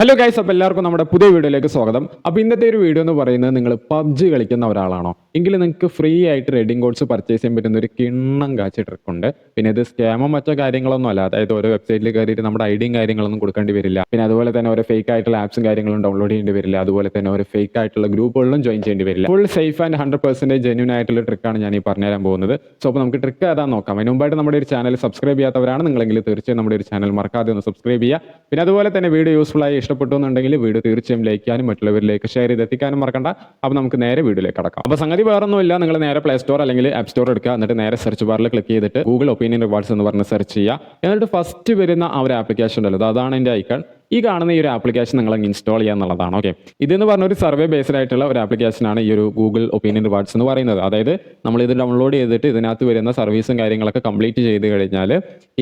Hello guys, അപ്പോൾ എല്ലാവർക്കും നമ്മുടെ പുതിയ വീഡിയോയിലേക്ക് സ്വാഗതം. അപ്പോൾ ഇന്നത്തെ ഒരു വീഡിയോ എന്ന് പറയുന്നത്, നിങ്ങൾ പബ്ജി കളിക്കുന്ന ഒരാളാണോ എങ്കിൽ നിങ്ങൾക്ക് ഫ്രീ ആയിട്ട് റെഡിങ് കോഡ്സ് പർച്ചേസ് ചെയ്യാൻ പറ്റുന്ന ഒരു കിണ്ണം കാച്ചി ട്രിക്കുണ്ട്. പിന്നെ ഇത് സ്കാമോ മറ്റോ കാര്യങ്ങളൊന്നും അല്ല. അതായത് ഓരോ വെബ്സൈറ്റിൽ കയറിയിട്ട് നമ്മുടെ ഐഡിയും കാര്യങ്ങളൊന്നും കൊടുക്കേണ്ടി വരില്ല. പിന്നെ അതുപോലെ തന്നെ ഓരോ ഫേക്ക് ആയിട്ടുള്ള ആപ്സും കാര്യങ്ങളും ഡൗൺലോഡ് ചെയ്യേണ്ടി വരില്ല. അതുപോലെ തന്നെ ഒരു ഫേക്ക് ആയിട്ടുള്ള ഗ്രൂപ്പുകളിലും ജോയിൻ ചെയ്യേണ്ടി വരില്ല. ഫുൾ സേഫ് ആൻഡ് 100% ജെന്യൂൻ ആയിട്ടുള്ള ട്രിക്കാണ് ഞാൻ ഈ പറഞ്ഞുതരാൻ പോകുന്നത്. സോ അപ്പോൾ നമുക്ക് ട്രിക്ക് ഏതാണെന്ന് നോക്കാം. അതിന് മുമ്പായിട്ട് നമ്മുടെ ഒരു ചാനൽ സബ്സ്ക്രൈബ് ചെയ്യാത്തവരാണ് നിങ്ങളെങ്കിൽ തീർച്ചയായും നമ്മുടെ ഒരു ചാനൽ മറക്കാതെ ഒന്ന് സബ്സ്ക്രൈബ് ചെയ്യുക. പിന്നെ അതുപോലെ തന്നെ വീഡിയോ യൂസ്ഫുൾ ആയി ഇഷ്ടപ്പെട്ടു എന്നുണ്ടെങ്കിൽ വീഡിയോ തീർച്ചയായും ലൈക്ക് ചെയ്യാനും മറ്റുള്ളവരിലേക്ക് ഷെയർ ചെയ്ത് എത്തിക്കാനും മറക്കണ്ട. അപ്പോൾ നമുക്ക് നേരെ വീഡിയോയിലേക്ക് കടക്കാം. അപ്പോൾ സംഗതി വേറൊന്നുമില്ല, നിങ്ങൾ നേരെ പ്ലേ സ്റ്റോർ അല്ലെങ്കിൽ ആപ്പ് സ്റ്റോർ എടുക്കുക. എന്നിട്ട് നേരെ സെർച്ച് ബാറിൽ ക്ലിക്ക് ചെയ്തിട്ട് ഗൂഗിൾ ഒപ്പീനിയൻ റിവാർഡ്സ് എന്ന് പറഞ്ഞ് സെർച്ച് ചെയ്യുക. എന്നിട്ട് ഫസ്റ്റ് വരുന്ന ആ ഒരു ആപ്ലിക്കേഷൻ ഉണ്ടല്ലോ, അതാണ് എൻ്റെ ഐക്കൺ. ഈ കാണുന്ന ഈ ഒരു ആപ്ലിക്കേഷൻ നിങ്ങൾ ഇൻസ്റ്റാൾ ചെയ്യുക എന്നുള്ളതാണ്. ഓക്കെ, ഇതെന്ന് പറഞ്ഞ ഒരു സർവേ ബേസ്ഡ് ആയിട്ടുള്ള ഒരു ആപ്ലിക്കേഷനാണ് ഈ ഒരു ഗൂഗിൾ ഒപ്പീനിയൻ റിവാർഡ്സ് എന്ന് പറയുന്നത്. അതായത് നമ്മൾ ഇത് ഡൗൺലോഡ് ചെയ്തിട്ട് ഇതിനകത്ത് വരുന്ന സർവീസും കാര്യങ്ങളൊക്കെ കംപ്ലീറ്റ് ചെയ്ത് കഴിഞ്ഞാൽ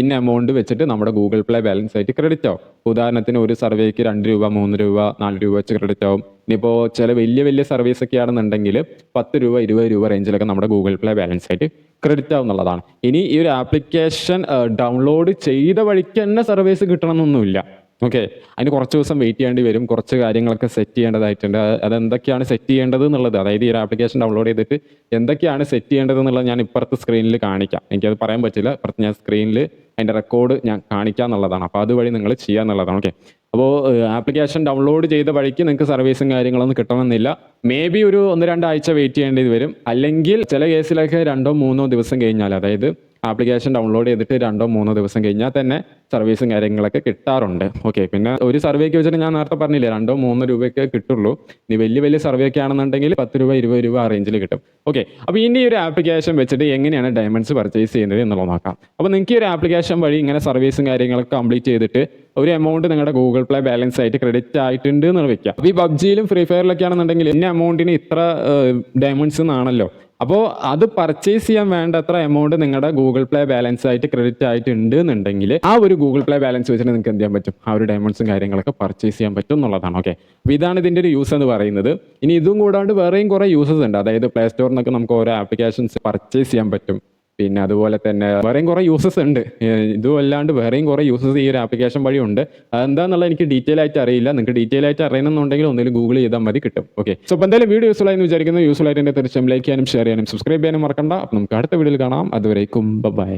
ഇന്ന എമൗണ്ട് വെച്ചിട്ട് നമ്മുടെ ഗൂഗിൾ പ്ലേ ബാലൻസ് ആയിട്ട് ക്രെഡിറ്റ് ആവും. ഉദാഹരണത്തിന് ഒരു സർവേക്ക് 2 രൂപ 3 രൂപ 4 രൂപ വെച്ച് ക്രെഡിറ്റ് ആവും. ഇനിയിപ്പോൾ ചില വലിയ സർവീസ് ഒക്കെ ആണെന്നുണ്ടെങ്കിൽ 10 രൂപ 20 രൂപ റേഞ്ചിലൊക്കെ നമ്മുടെ ഗൂഗിൾ പ്ലേ ബാലൻസ് ആയിട്ട് ക്രെഡിറ്റ് ആവും എന്നുള്ളതാണ്. ഇനി ഈ ഒരു ആപ്ലിക്കേഷൻ ഡൗൺലോഡ് ചെയ്ത വഴിക്ക് തന്നെ സർവീസ് കിട്ടണമെന്നൊന്നുമില്ല. ഓക്കെ, അതിന് കുറച്ച് ദിവസം വെയിറ്റ് ചെയ്യേണ്ടി വരും. കുറച്ച് കാര്യങ്ങളൊക്കെ സെറ്റ് ചെയ്യേണ്ടതായിട്ടുണ്ട്. അതെന്തൊക്കെയാണ് സെറ്റ് ചെയ്യേണ്ടത് എന്നുള്ളത്, അതായത് ഈ ഒരു ആപ്ലിക്കേഷൻ ഡൗൺലോഡ് ചെയ്തിട്ട് എന്തൊക്കെയാണ് സെറ്റ് ചെയ്യേണ്ടത് എന്നുള്ളത് ഞാൻ ഇപ്പുറത്ത് സ്ക്രീനിൽ കാണിക്കാം. എനിക്കത് പറയാൻ പറ്റില്ല. ഇപ്പുറത്ത് ഞാൻ സ്ക്രീനിൽ അതിൻ്റെ റെക്കോർഡ് ഞാൻ കാണിക്കുക എന്നുള്ളതാണ്. അപ്പോൾ അതുവഴി നിങ്ങൾ ചെയ്യുക എന്നുള്ളതാണ്. ഓക്കെ, അപ്പോൾ ആപ്ലിക്കേഷൻ ഡൗൺലോഡ് ചെയ്ത വഴിക്ക് നിങ്ങൾക്ക് സർവീസും കാര്യങ്ങളൊന്നും കിട്ടണമെന്നില്ല. മേ ബി ഒരു 1-2 ആഴ്ച വെയിറ്റ് ചെയ്യേണ്ടി വരും. അല്ലെങ്കിൽ ചില കേസിലൊക്കെ 2-3 ദിവസം കഴിഞ്ഞാൽ, അതായത് ആപ്ലിക്കേഷൻ ഡൗൺലോഡ് ചെയ്തിട്ട് 2-3 ദിവസം കഴിഞ്ഞാൽ തന്നെ സർവീസും കാര്യങ്ങളൊക്കെ കിട്ടാറുണ്ട്. ഓക്കെ, പിന്നെ ഒരു സർവേക്ക് വെച്ചിട്ട് ഞാൻ നേരത്തെ പറഞ്ഞില്ലേ 2-3 രൂപയ്ക്ക് കിട്ടുള്ളൂ. ഇനി വലിയ സർവേ ഒക്കെ ആണെന്നുണ്ടെങ്കിൽ 10 രൂപ 20 രൂപ ആ റേഞ്ചിൽ കിട്ടും. ഓക്കെ, അപ്പോൾ ഇനി ഒരു ആപ്ലിക്കേഷൻ വെച്ചിട്ട് എങ്ങനെയാണ് ഡയമണ്ട്സ് പർച്ചേസ് ചെയ്യുന്നത് എന്നുള്ളത് നോക്കാം. അപ്പോൾ നിങ്ങൾക്ക് ഈ ഒരു ആപ്ലിക്കേഷൻ വഴി ഇങ്ങനെ സർവീസും കാര്യങ്ങളൊക്കെ കംപ്ലീറ്റ് ചെയ്തിട്ട് ഒരു എമൗണ്ട് നിങ്ങളുടെ ഗൂഗിൾ പ്ലേ ബാലൻസ് ആയിട്ട് ക്രെഡിറ്റ് ആയിട്ടുണ്ട് എന്ന് വെക്കുക. അപ്പോൾ ഈ പബ്ജിയിലും ഫ്രീ ഫയറിലൊക്കെ ആണെന്നുണ്ടെങ്കിൽ ഇന്ന എമൗണ്ടിന് ഇത്ര ഡയമണ്ട്സ് എന്നാണല്ലോ. അപ്പോൾ അത് പർച്ചേസ് ചെയ്യാൻ വേണ്ടത്ര എമൗണ്ട് നിങ്ങളുടെ ഗൂഗിൾ പ്ലേ ബാലൻസ് ആയിട്ട് ക്രെഡിറ്റ് ആയിട്ടുണ്ട് എന്നുണ്ടെങ്കിൽ ആ ഒരു ഗൂഗിൾ പ്ലേ ബാലൻസ് വെച്ചിട്ട് നിങ്ങൾക്ക് എന്ത് ചെയ്യാൻ പറ്റും, ആ ഒരു ഡയമണ്ട്സും കാര്യങ്ങളൊക്കെ പർച്ചേസ് ചെയ്യാൻ പറ്റും എന്നുള്ളതാണ്. ഓക്കെ, അപ്പോൾ ഇതാണ് ഇതിൻ്റെ ഒരു യൂസ് എന്ന് പറയുന്നത്. ഇനി ഇതും കൂടാണ്ട് വേറെയും കുറേ യൂസസ് ഉണ്ട്. അതായത് പ്ലേ സ്റ്റോറിൽ നിന്നൊക്കെ നമുക്ക് ഓരോ ആപ്ലിക്കേഷൻസ് പർച്ചേസ് ചെയ്യാൻ പറ്റും. പിന്നെ അതുപോലെ തന്നെ വേറെയും കുറേ യൂസസ് ഉണ്ട്. ഇതും അല്ലാണ്ട് വേറെയും കുറേ യൂസസ് ഈ ഒരു ആപ്ലിക്കേഷൻ വഴി ഉണ്ട്. അതെന്താണെന്നുള്ളത് എനിക്ക് ഡീറ്റെയിൽ ആയിട്ട് അറിയില്ല. നിങ്ങൾക്ക് ഡീറ്റെയിൽ ആയിട്ട് അറിയണമെന്നുണ്ടെങ്കിൽ ഒന്നെങ്കിലും ഗൂഗിൾ ചെയ്താൽ മതി, കിട്ടും. ഓക്കെ, സോ അപ്പോൾ എന്തായാലും വീഡിയോ യൂസ്ഫുൾ ആയി എന്ന് വിചാരിക്കുന്നു. യൂസ്ഫുൾ ആയിട്ട് തീർച്ചയായും ലൈക്ക് ചെയ്യാനും ഷെയർ ചെയ്യാനും സബ്സ്ക്രൈബ് ചെയ്യാനും മറക്കണ്ട. അപ്പോൾ നമുക്ക് അടുത്ത വീഡിയോയിൽ കാണാം. അതുവരേക്കും ബൈ.